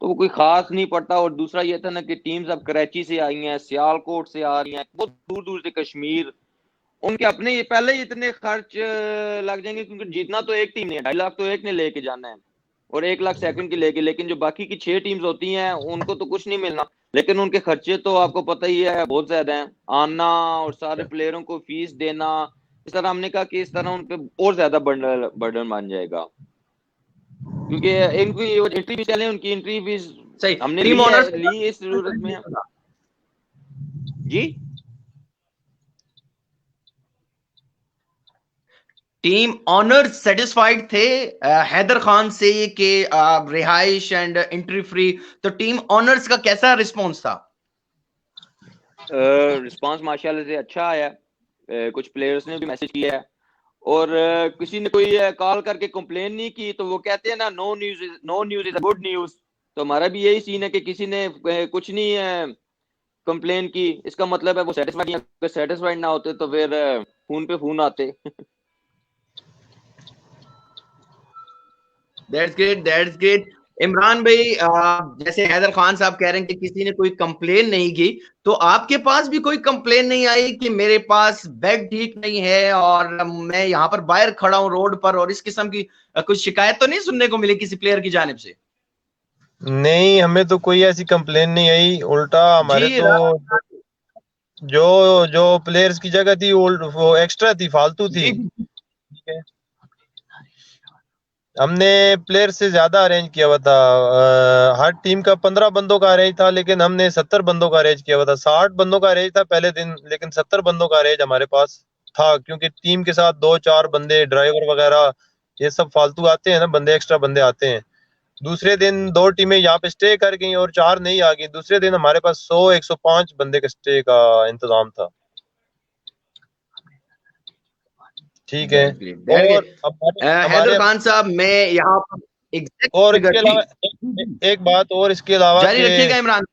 तो वो कोई खास नहीं पड़ता। और दूसरा ये था ना कि टीम्स अब कराची से आई हैं, सियालकोट से आ रही हैं, बहुत दूर दूर से, कश्मीर, उनके अपने ये पहले ही इतने खर्च लग जाएंगे, क्योंकि जीतना तो एक टीम ने है, 2.5 लाख तो एक ने लेके जाना है और 1 लाख सेकंड की लेके, लेकिन जो बाकी की 6 टीम्स होती हैं उनको तो कुछ नहीं मिलना, लेकिन उनके खर्चे तो आपको पता ही है बहुत ज्यादा हैं, आना और सारे प्लेयरों को फीस देना। इस तरह हमने कहा कि इस तरह उन पे और ज्यादा बर्डन बन जाएगा, क्योंकि इनकी एंट्री फीस चले, उनकी एंट्री फीस सही। हमने टीम ऑनर्स ली इस जरूरत में जी। टीम ऑनर्स सेटिस्फाइड थे हैदर खान से कि रिहाइश एंड एंट्री फ्री, तो टीम ऑनर्स का कैसा रिस्पॉन्स था? रिस्पांस माशाल्लाह से अच्छा आया, कुछ प्लेयर्स ने भी मैसेज किया है, और किसी ने कोई कॉल करके कंप्लेन नहीं की, तो वो कहते हैं ना, no news is a good news. तो हमारा भी यही सीन है कि किसी ने कुछ नहीं कंप्लेन की, इसका मतलब है वो सेटिस्फाइड नहीं है। अगर सेटिस्फाइड ना होते तो फिर फोन पे फोन आते। That's great, that's great. Imran भाई, जैसे हैदर खान साहब कह रहे हैं कि किसी ने कोई कंप्लेन नहीं की, तो आपके पास भी कोई कंप्लेन नहीं आई कि मेरे पास बैग ठीक नहीं है और मैं यहाँ पर बाहर खड़ा हूँ रोड पर, और इस किस्म की कुछ शिकायत तो नहीं सुनने को मिली किसी प्लेयर की जानिब से? नहीं, हमें तो कोई ऐसी कंप्लेन नहीं आई, उल्टा हमारे जी, तो जो जो प्लेयर्स की जगह थी वो एक्स्ट्रा थी, फालतू थी। जी, ठीक है, हमने प्लेयर से ज्यादा अरेंज किया हुआ था। हर टीम का 15 बंदों का अरेंज था, लेकिन हमने 70 बंदों का अरेंज किया हुआ था। 60 बंदों का अरेंज था पहले दिन, लेकिन 70 बंदों का अरेंज हमारे पास था, क्योंकि टीम के साथ 2-4 बंदे ड्राइवर वगैरह ये सब फालतू आते हैं ना, बंदे एक्स्ट्रा बंदे आते हैं। दूसरे दिन 2 टीमें यहाँ पे स्टे कर गई और 4 नहीं आ गई। दूसरे दिन हमारे पास 100-105 बंदे के स्टे का इंतजाम था। ठीक है, और हैदर हमारे खान साहब, मैं यहाँ पर एग्जैक्ट और फिगर इसके जी, अलावा एक बात और इसके अलावा जारी कि रखिएगा इमरान।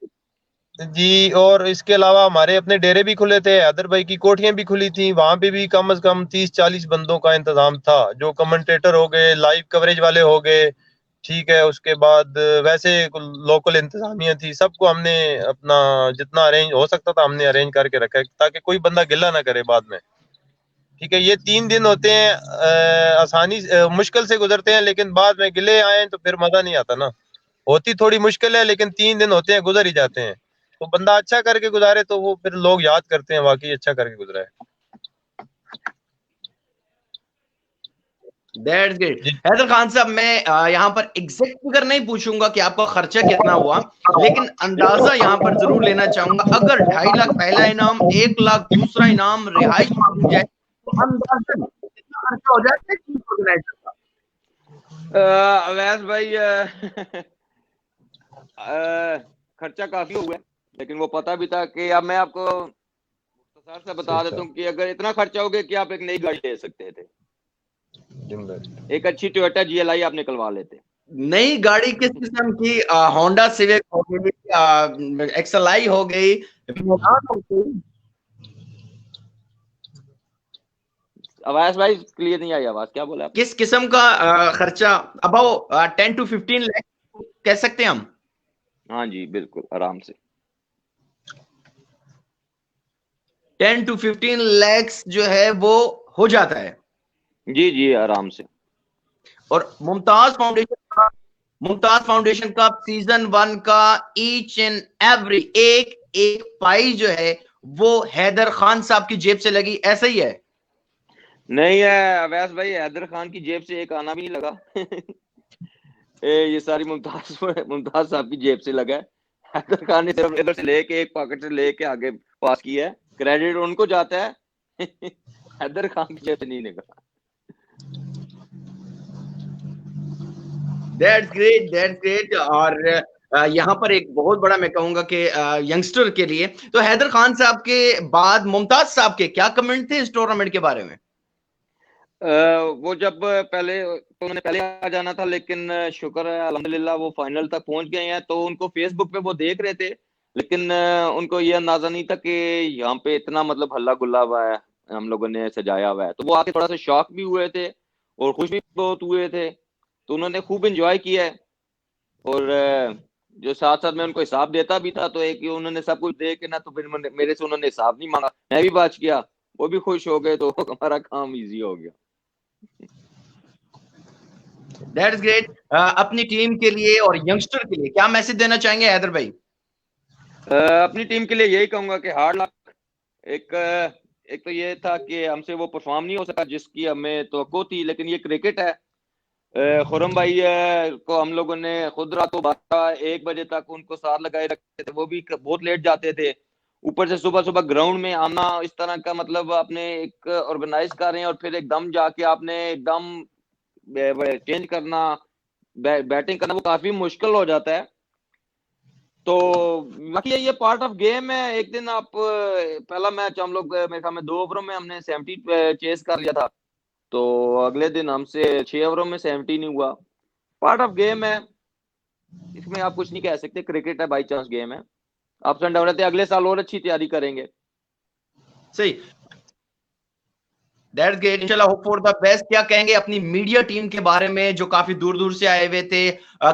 जी, और इसके अलावा हमारे अपने डेरे भी खुले थे, हैदर भाई की कोठियां भी खुली थी, वहां पे भी कम से कम 30-40 बंदों का इंतजाम था, जो कमेंटेटर हो गए, लाइव कवरेज वाले हो गए। ठीक है, उसके बाद वैसे लोकल इंतजामिया थी, सबको हमने अपना जितना अरेंज हो सकता था हमने अरेंज करके रखा है, ताकि कोई बंदा गिला ना करे बाद में। ठीक है, ये 3 दिन होते हैं, आसानी मुश्किल से गुजरते हैं, लेकिन बाद में गिले आए तो फिर मजा नहीं आता ना। होती थोड़ी मुश्किल है, लेकिन 3 दिन होते हैं, गुजर ही जाते हैं। तो बंदा अच्छा करके गुजारे तो वो फिर लोग याद करते हैं, वाकई अच्छा करके गुजरा है। That's great. जी, हैदर खान साहब, मैं यहाँ पर एग्जैक्ट फिगर नहीं पूछूंगा कि आपका खर्चा कितना हुआ, लेकिन अंदाजा यहाँ पर जरूर लेना चाहूंगा। अगर 2.5 लाख पहला इनाम, 1 लाख दूसरा इनाम, रिहाइश दी जाए, तो अंदाजन कितना खर्चा हो जाता है टीम ऑर्गेनाइजर का? अवैस भाई खर्चा काफी हुआ है, लेकिन वो पता भी था कि अब मैं आपको मुख्तसर से बता देता हूँ कि अगर इतना खर्चा हो गया कि आप एक नई गाड़ी ले सकते थे, एक अच्छी टोयोटा GLI आप निकलवा लेते। नई गाड़ी किस किस्म की? होंडा सिविक हो गई, XLI हो गई, मिलान हो गई। अवैस भाई क्लियर नहीं आई आवाज, क्या बोला आप? किस किस्म का खर्चा? अबाउट 10 to 15 लाख कह सकते हैं हम। हाँ जी, बिल्कुल आराम से 10 to 15 लैक्स जो है वो हो जाता है। जी जी आराम से। और मुमताज फाउंडेशन का सीजन 1 का ईच एंड एवरी एक एक पाई जो है वो हैदर खान साहब की जेब से लगी, ऐसा ही है? नहीं है अवैस भाई, हैदर खान की जेब से एक आना भी नहीं लगा। ये सारी मुमताज साहब की जेब से लगा है। हैदर खान ने सिर्फ इधर से लेके एक पॉकेट से लेके आगे पास किया है, क्रेडिट उनको जाता है। हैदर खान की चेत नहीं निकला। That's great. और यहाँ पर एक बहुत बड़ा मैं कहूंगा कि यंगस्टर के लिए तो हैदर खान साहब के बाद मुमताज साहब के क्या कमेंट थे इस टूर्नामेंट के बारे में? वो जब पहले तो उन्होंने पहले आ जाना था, लेकिन शुक्र है अल्हम्दुलिल्लाह वो फाइनल तक पहुंच गए हैं। तो उनको फेसबुक पे वो देख रहे थे, लेकिन उनको ये अंदाजा नहीं था कि यहाँ पे इतना मतलब हल्ला गुल्ला हुआ है, हम लोगों ने सजाया हुआ है। तो वो आके थोड़ा सा शॉक भी हुए थे और खुश भी बहुत हुए थे। तो उन्होंने खूब एंजॉय किया है। और जो साथ साथ में उनको हिसाब देता भी था, तो एक उन्होंने सब कुछ दे के ना, तो फिर मेरे से उन्होंने हिसाब नहीं मांगा, मैं भी बच गया, वो भी खुश हो गए, तो हमारा काम इजी हो गया। That's great. अपनी टीम के लिए और यंगस्टर के लिए क्या मैसेज देना चाहेंगे हैदर भाई? अपनी टीम के लिए यही कहूंगा कि हार्ड लक। एक तो ये था कि हमसे वो परफॉर्म नहीं हो सका जिसकी हमें तवक्को थी, लेकिन ये क्रिकेट है। खुरम भाई को हम लोगों ने खुद रातों 12-1 बजे तक उनको साथ लगाए रखे थे, वो भी बहुत लेट जाते थे। ऊपर से सुबह सुबह ग्राउंड में आना, इस तरह का मतलब आपने एक ऑर्गेनाइज कर रहे हैं और फिर एकदम जाके आपने एकदम चेंज करना, बैटिंग करना, वो काफी मुश्किल हो जाता है। तो बाकी ये पार्ट ऑफ गेम है। एक दिन आप पहला मैच हम लोग मेरे ख्याल में 2 ओवरों में हमने 70 चेस कर लिया था, तो अगले दिन हमसे 6 ओवरों में 70 नहीं हुआ। पार्ट ऑफ गेम है, इसमें आप कुछ नहीं कह सकते, क्रिकेट है, बाई चांस गेम है, अप्स एंड डाउन रहते हैं। अगले साल और अच्छी तैयारी करेंगे। सही, दैट्स ग्रेट। इंशाल्लाह होप फॉर द बेस्ट। क्या कहेंगे अपनी मीडिया टीम के बारे में जो काफी दूर दूर से आए हुए थे,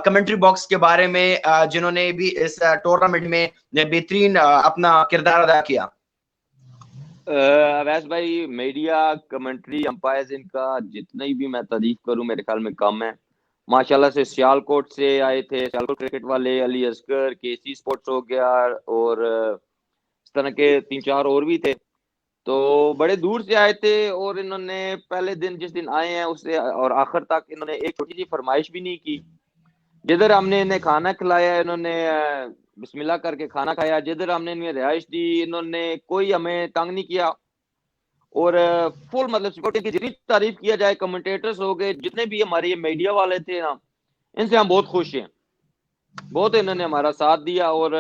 कमेंट्री बॉक्स के बारे में जिन्होंने भी इस टूर्नामेंट में बेहतरीन अपना किरदार अदा किया? अवैस भाई, मीडिया, कमेंट्री, अंपायर्स, इनका जितनी भी मैं तारीफ करूं मेरे ख्याल में कम है। माशाल्लाह से सियालकोट से आए थे, सियालकोट क्रिकेट वाले, अली असगर, केसी स्पोर्ट्स हो गया, और इस तरह के 3-4 और भी थे। तो बड़े दूर से आए थे, और इन्होंने पहले दिन जिस दिन आए हैं उससे और आखिर तक इन्होंने एक छोटी सी फरमाइश भी नहीं की। जिधर हमने इन्हें खाना खिलाया, इन्होंने बिस्मिल्लाह करके खाना खाया। जिधर हमने इन्हें रिहाइश दी, इन्होंने कोई हमें तंग नहीं किया। और फुल मतलब सिक्योरिटी की जितनी तारीफ किया जाए, कमेंटेटर्स हो गए, जितने भी हमारे ये मीडिया वाले थे ना, इनसे हम बहुत खुश हैं। बहुत इन्होंने हमारा साथ दिया और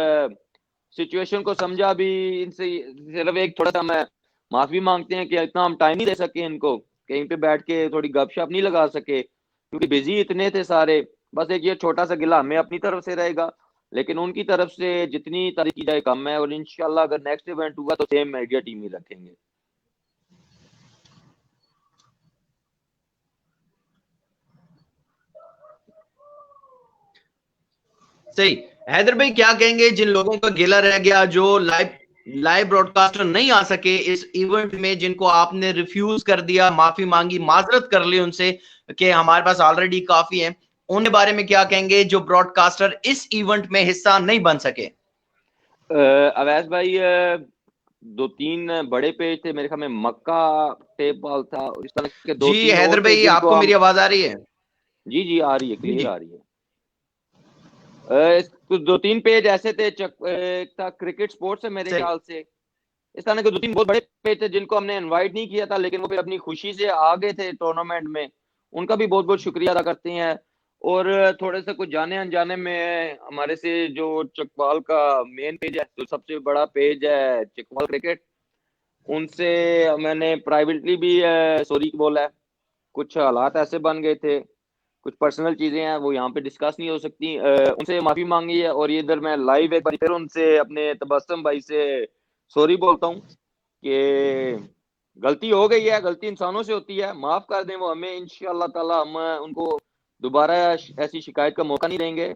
सिचुएशन को समझा भी। इनसे सिर्फ एक थोड़ा सा मैं माफी मांगते हैं कि इतना हम टाइम नहीं दे सके इनको, कहीं पे बैठ के थोड़ी गपशप नहीं लगा सके, क्योंकि बिजी इतने थे सारे। बस एक ये छोटा सा गिला हमें अपनी तरफ से रहेगा, लेकिन उनकी तरफ से जितनी तारीफ की जाए कम है। और इंशाल्लाह अगर नेक्स्ट इवेंट हुआ तो सेम मीडिया टीम ही रखेंगे। सही। हैदर भाई क्या कहेंगे जिन लोगों का गिला रह गया, जो लाइव ब्रॉडकास्टर नहीं आ सके इस इवेंट में, जिनको आपने रिफ्यूज कर दिया, माफी मांगी, माजरत कर ली उनसे कि हमारे पास ऑलरेडी काफी है, उनके बारे में क्या कहेंगे जो ब्रॉडकास्टर इस इवेंट में हिस्सा नहीं बन सके? अवैस भाई, 2-3 बड़े पेज थे मेरे ख्याल में, मक्का टेप बॉल था, इस तरह के जी 2-3 हैदर और थे भाई, जिनको आपको हम। मेरी आवाज आ रही है? जी जी आ रही है, जी क्लियर जी। आ रही है। कुछ 2-3 पेज ऐसे थे, एक था क्रिकेट स्पोर्ट्स है मेरे सही। ख्याल से। इस तरह के 2-3 बहुत बड़े पेज थे जिनको हमने इनवाइट नहीं किया था, लेकिन वो फिर अपनी खुशी से आ गए थे टूर्नामेंट में। उनका भी बहुत बहुत शुक्रिया अदा करते हैं। और थोड़े से कुछ जाने अनजाने में हमारे से जो चकवाल का मेन पेज है, जो सबसे बड़ा पेज है चकवाल क्रिकेट, उनसे मैंने प्राइवेटली भी सॉरी बोला है। कुछ हालात ऐसे बन गए थे, कुछ पर्सनल चीजें हैं वो यहाँ पे डिस्कस नहीं हो सकती, उनसे माफी मांगी है। और ये इधर मैं लाइव एक बार फिर उनसे अपने तबस्सुम भाई से सॉरी बोलता हूँ कि गलती हो गई है, गलती इंसानों से होती है, माफ कर दें वो हमें। इंशाअल्लाह ताला हम उनको दोबारा ऐसी शिकायत का मौका नहीं देंगे।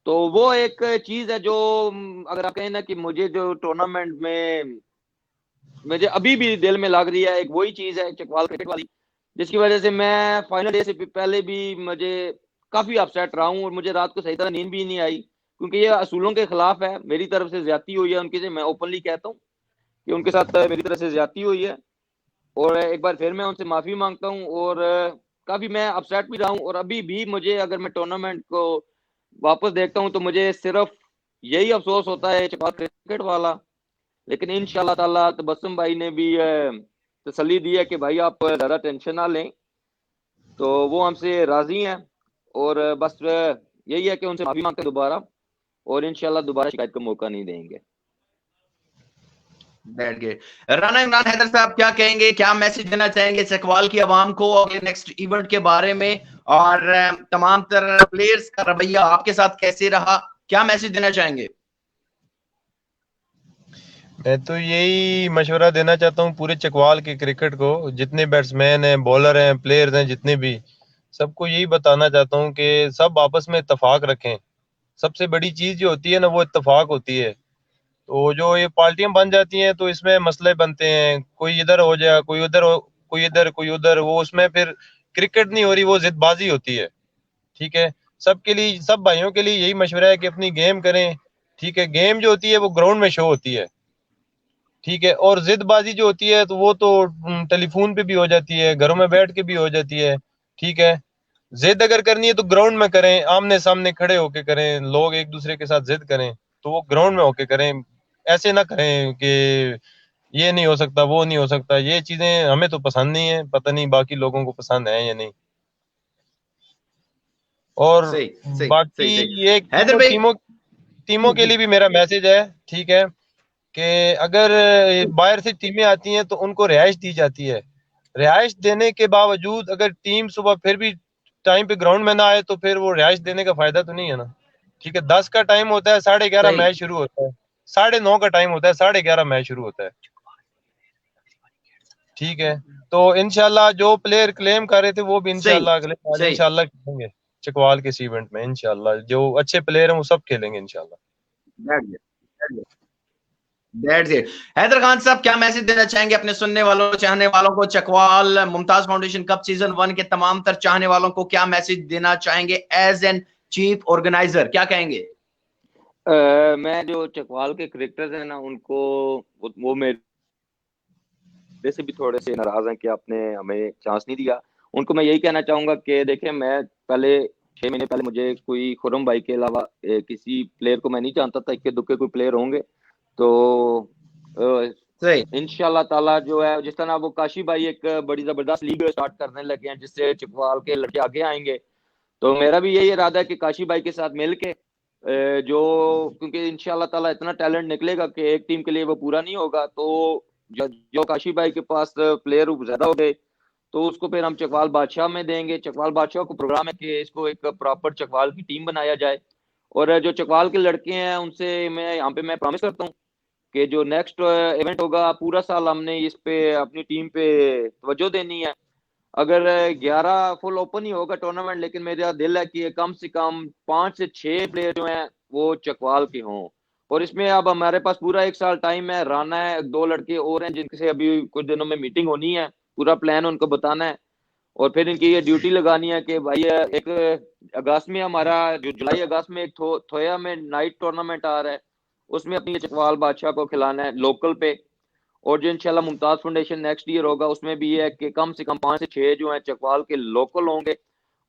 तो वो एक चीज है जो अगर आप कहें ना कि मुझे जो टूर्नामेंट में मुझे अभी भी दिल में लग रही है, एक वही चीज है चकवाल क्रिकेट वाली, जिसकी वजह से मैं फाइनल डे से पहले भी मुझे काफी अपसेट रहा हूँ, और मुझे रात को सही तरह नींद भी नहीं आई, क्योंकि ये असूलों के खिलाफ है। मेरी तरफ से ज्यादती हुई है उनकी से, मैं ओपनली कहता हूँ कि उनके साथ मेरी तरफ से ज्यादती हुई है। और एक बार फिर मैं उनसे माफी मांगता हूँ, और काफी मैं अपसेट भी रहा हूँ। और अभी भी मुझे अगर मैं टूर्नामेंट को वापस देखता हूँ तो मुझे सिर्फ यही अफसोस होता है चकवाल क्रिकेट वाला। लेकिन इंशाल्लाह ताला तबस्सुम भाई ने भी तसल्ली दी है कि भाई आप ज्यादा टेंशन ना लें, तो वो हमसे राजी हैं। और बस यही है कि उनसे माफी मांगते हैं दोबारा, और इंशाल्लाह दोबारा शिकायत का मौका नहीं देंगे। That get. राना इमरान हैदर साहब क्या कहेंगे, क्या मैसेज देना चाहेंगे चकवाल की आवाम को अगले नेक्स्ट इवेंट के बारे में, और तमाम तरह प्लेयर्स का रवैया आपके साथ कैसे रहा, क्या मैसेज देना चाहेंगे? मैं तो यही मशवरा देना चाहता हूँ पूरे चकवाल के क्रिकेट को, जितने बैट्समैन हैं, बॉलर हैं, प्लेयर्स हैं, जितने भी, सबको यही बताना चाहता हूँ कि सब आपस में इत्तेफाक रखें। सबसे बड़ी चीज जो होती है ना, वो इत्तेफाक होती है। तो जो ये पार्टियां बन जाती हैं तो इसमें मसले बनते हैं, कोई इधर हो जाए, कोई उधर हो, कोई इधर कोई उधर, वो उसमें फिर क्रिकेट नहीं हो रही, वो जिदबाजी होती है। ठीक है, सबके लिए, सब भाइयों के लिए यही मशवरा है कि अपनी गेम करें। ठीक है, गेम जो होती है वो ग्राउंड में शो होती है। ठीक है, और जिदबाजी जो होती है तो वो तो टेलीफोन पे भी हो जाती है, घरों में बैठ के भी हो जाती है। ठीक है, जिद अगर करनी है तो ग्राउंड में करें, आमने सामने खड़े होके करें, लोग एक दूसरे के साथ जिद करें तो वो ग्राउंड में होके करें। ऐसे ना करें कि ये नहीं हो सकता, वो नहीं हो सकता। ये चीजें हमें तो पसंद नहीं है, पता नहीं बाकी लोगों को पसंद है या नहीं। और सही सही बाकी सही सही। ये हैदर टीमों भाई। टीमों टीमों के लिए भी मेरा मैसेज है। ठीक है, कि अगर बाहर से टीमें आती हैं तो उनको रिहाइश दी जाती है। रिहाइश देने के बावजूद अगर टीम सुबह फिर भी टाइम पे ग्राउंड में ना आए तो फिर वो रिहाइश देने का फायदा तो नहीं है ना। ठीक है, 10 का टाइम होता है, 11:30 सही। मैच शुरू होता है, 9:30 का टाइम होता है, 11:30 मैच शुरू होता है। ठीक है, तो इंशाल्लाह जो प्लेयर क्लेम कर रहे थे वो भी सही इंशाल्लाह अगले साल सही। इंशाल्लाह खेलेंगे चकवाल के इस इवेंट में। इंशाल्लाह जो अच्छे प्लेयर हैं वो सब खेलेंगे इंशाल्लाह। That's it. हैदर खान साहब क्या मैसेज देना चाहेंगे अपने सुनने वालों, चाहने वालों को, Chakwal Mumtaz foundation cup season 1 के तमाम तर चाहने वालों को क्या मैसेज देना चाहेंगे एज एन चीफ ऑर्गेनाइजर, क्या कहेंगे? मैं जो चकवाल के क्रिकेटर्स हैं ना उनको, वो मेरे से भी थोड़े से नाराज हैं कि आपने हमें चांस नहीं दिया। उनको मैं यही कहना चाहूंगा कि देखिए, मैं पहले 6 महीने पहले मुझे कोई खुरम भाई के अलावा किसी प्लेयर को मैं नहीं जानता था, इक्के दुक्के कोई प्लेयर होंगे। तो सही। इंशाल्लाह ताला जो है, जिस तरह वो काशी भाई एक बड़ी जबरदस्त लीग स्टार्ट करने लगे हैं जिससे चकवाल के लड़के आगे आएंगे, तो मेरा भी यही इरादा है कि काशी भाई के साथ मिलके जो, क्योंकि इंशाल्लाह ताला इतना टैलेंट निकलेगा कि एक टीम के लिए वो पूरा नहीं होगा। तो जो काशी भाई के पास प्लेयर ज्यादा हो गए तो उसको फिर हम चकवाल बादशाह में देंगे। चकवाल बादशाह को प्रोग्राम है कि इसको एक प्रॉपर चकवाल की टीम बनाया जाए। और जो चकवाल के लड़के हैं उनसे मैं यहाँ पे मैं प्रॉमिस करता हूँ कि जो नेक्स्ट इवेंट होगा पूरा साल हमने इस पे अपनी टीम पे तवज्जो देनी है। अगर 11 फुल ओपन ही होगा टूर्नामेंट, लेकिन मेरा दिल है कि कम से कम 5 से 6 प्लेयर जो हैं वो चकवाल के हों। और इसमें अब हमारे पास पूरा 1 साल टाइम है। राना है, 2 लड़के और हैं जिनसे अभी कुछ दिनों में मीटिंग होनी है, पूरा प्लान उनको बताना है। और फिर इनकी ये ड्यूटी लगानी है कि भाई एक अगस्त में हमारा, जो जुलाई अगस्त में एक थोया में नाइट टूर्नामेंट आ रहा है, उसमें अपनी चकवाल बादशाह को खिलाना है लोकल पे। और जो इंशाल्लाह मुमताज फाउंडेशन नेक्स्ट ईयर होगा उसमें भी ये है कि कम से कम 5 से 6 जो है चकवाल के लोकल होंगे।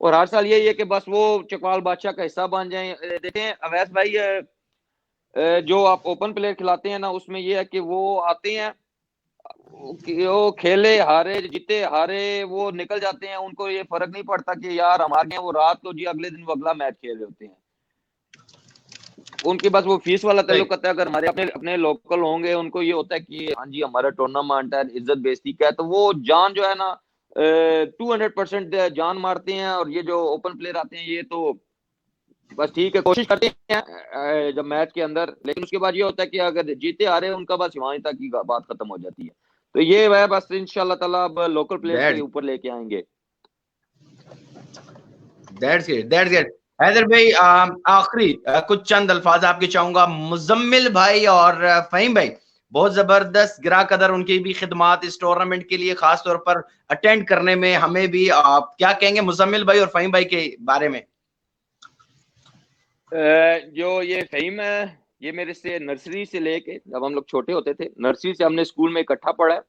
और हर साल यही है कि बस वो चकवाल बादशाह का हिस्सा बन जाए। देखें अवैस भाई, जो आप ओपन प्लेयर खिलाते हैं ना, उसमें ये है कि वो आते हैं, वो खेले हारे जीते हारे वो निकल जाते हैं, उनको ये फर्क नहीं पड़ता कि यार हम हार गए, वो रात को जी अगले दिन वो अगला मैच खेल रहे होते हैं। उनके पास वो फीस वाला ताल्लुक होता है। अगर हमारे अपने अपने लोकल होंगे, उनको ये होता है कि हाँ जी हमारा टूर्नामेंट है, इज्जत बेइज्जती का है, तो वो जान जो है ना 200% जान मारते हैं। और ये जो ओपन प्लेयर आते हैं ये तो बस ठीक है, कोशिश करते हैं जब मैच के अंदर, लेकिन उसके बाद ये होता है कि अगर जीते आ रहे हैं उनका बस वहीं तक ही बात खत्म हो जाती है। तो ये वह बस इंशाल्लाह ताला अब लोकल प्लेयर्स को ऊपर लेके आएंगे। That's it. हैदर भाई, आखिरी कुछ चंद अल्फाज आपके चाहूंगा। मुजम्मिल भाई और फहीम भाई, बहुत जबरदस्त गिरा कदर उनकी भी खिदमात इस टूर्नामेंट के लिए, खास तौर पर अटेंड करने में। हमें भी आप क्या कहेंगे मुजम्मिल भाई और फहीम भाई के बारे में? जो ये फहीम है, ये मेरे से नर्सरी से लेके जब हम लोग छोटे होते थे, नर्सरी से हमने स्कूल में इकट्ठा पढ़ा है।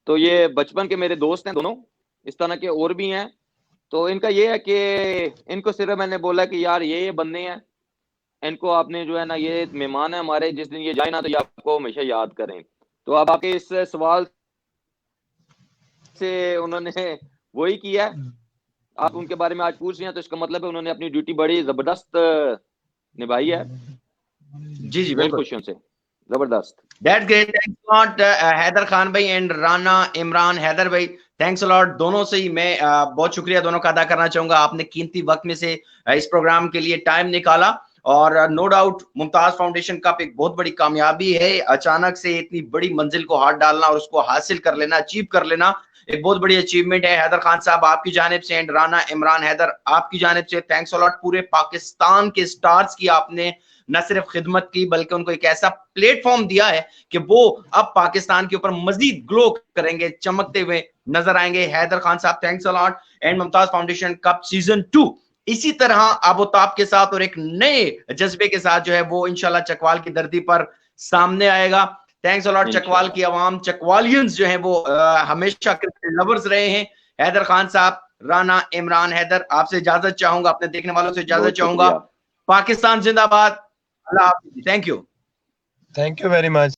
तो ये बचपन के मेरे दोस्त हैं दोनों। इस तरह के और भी हैं। तो इनका ये है कि इनको सिर्फ मैंने बोला कि यार ये बंदे हैं, इनको आपने जो है ना, ये मेहमान है हमारे, जिस दिन ये जाए ना तो ये आपको हमेशा याद करें। तो अब आपके इस सवाल से उन्होंने वही किया है, आप उनके बारे में आज पूछ रहे हैं, तो इसका मतलब है उन्होंने अपनी ड्यूटी बड़ी जबरदस्त निभाई है। जी जी वेल बिल्कुल, क्वेश्चन से जबरदस्त। That's great, thanks lot Haider Khan भाई एंड राना इमरान। हैदर भाई थैंक्स लॉट, दोनों से ही मैं बहुत शुक्रिया दोनों का अदा करना चाहूंगा, आपने कीमती वक्त में से इस प्रोग्राम के लिए टाइम निकाला। और no doubt Mumtaz foundation cup एक बहुत बड़ी कामयाबी है, अचानक से इतनी बड़ी मंजिल को हाथ डालना और उसको हासिल कर लेना, अचीव कर लेना एक बहुत बड़ी अचीवमेंट है। हैदर खान साहब आपकी जानिब से एंड राना इमरान हैदर आपकी जानिब से थैंक्स अलॉट। पूरे पाकिस्तान के स्टार्स की आपने न सिर्फ खिदमत की बल्कि उनको एक ऐसा प्लेटफॉर्म दिया है कि वो अब पाकिस्तान के ऊपर मजीद ग्लो करेंगे, चमकते हुए नजर आएंगे। हैदर खान साहब thanks a lot and Mumtaz foundation cup season 2 इसी तरह आबोताब के साथ और एक नए जज्बे के साथ जो है वो इंशाल्लाह चकवाल की धरती पर सामने आएगा। Thanks a lot. चकवाल की आवाम, चकवालियंस जो है वो हमेशा क्रिकेट लवर्स रहे हैं। हैदर खान साहब, राना इमरान हैदर, आपसे इजाजत चाहूंगा, अपने देखने वालों से इजाजत चाहूंगा। पाकिस्तान जिंदाबाद, अल्लाह हाफिज, थैंक यू वेरी मच।